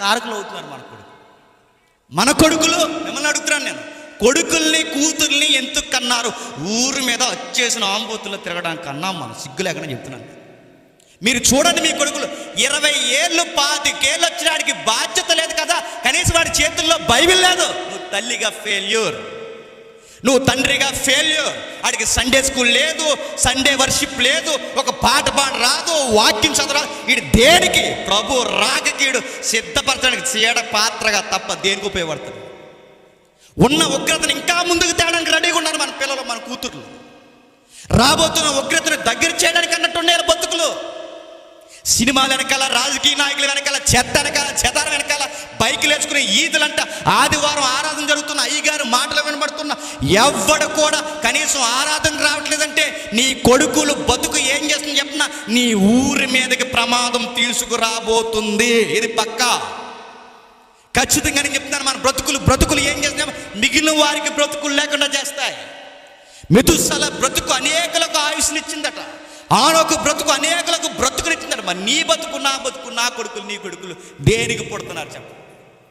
కారకులు అవుతున్నారు మన కొడుకులు. మిమ్మల్ని అడుగుతున్నాను నేను, కొడుకుల్ని కూతుర్ని ఎందుకు కన్నారు? ఊరి మీద వచ్చేసిన ఆంబోతుల్లో తిరగడానికి అన్నాం మనం, సిగ్గు లేకుండా చెప్తున్నాను. మీరు చూడండి, మీ కొడుకులు 20 ఏళ్ళు 25 ఏళ్ళు వచ్చినాడికి బాధ్యత లేదు కదా, కనీసం వాడి చేతుల్లో బైబిల్ లేదు. నువ్వు తల్లిగా ఫెయిల్యూర్, నువ్వు తండ్రిగా ఫెయిల్యూర్. వాడికి సండే స్కూల్ లేదు, సండే వర్షిప్ లేదు, ఒక పాట రాదు, వాక్యం చదవరాదు. వీడు దేనికి? ప్రభు రాకకి వీడు సిద్ధపరచడానికి చీడ పాత్రగా తప్ప దేనికి ఉపయోగపడతాడు? ఉన్న ఉగ్రతను ఇంకా ముందుకు తేడానికి రెడీగా ఉన్నారు మన పిల్లలు, మన కూతుర్లు. రాబోతున్న ఉగ్రతను దగ్గర చేయడానికి అన్నట్టు ఉండే బతుకులు. సినిమాల వెనకాల, రాజకీయ నాయకుల వెనకాల, చెదార వెనకాల బైకులు వేసుకునే ఈదులంట, ఆదివారం ఆరాధన జరుగుతున్న అయ్యగారు మాటలు వినబడుతున్న ఎవ్వడు కూడా కనీసం ఆరాధన రావట్లేదంటే నీ కొడుకులు బతుకు ఏం చేస్తుంది చెప్పిన, నీ ఊరి మీదకి ప్రమాదం తీసుకురాబోతుంది. ఇది పక్కా, ఖచ్చితంగా నేను చెప్తున్నాను. మన బ్రతుకులు ఏం చేస్తున్నాం? మిగిలిన వారికి బ్రతుకులు లేకుండా చేస్తాయి. మెతుసల బ్రతుకు అనేకులకు ఆయుష్నిచ్చిందట, ఆనొక బ్రతుకు అనేకులకు బ్రతుకునిచ్చిందట. మరి నీ బతుకు, నా బతుకు, నా కొడుకులు, నీ కొడుకులు దేనికి పుడుతున్నారు చెప్పు?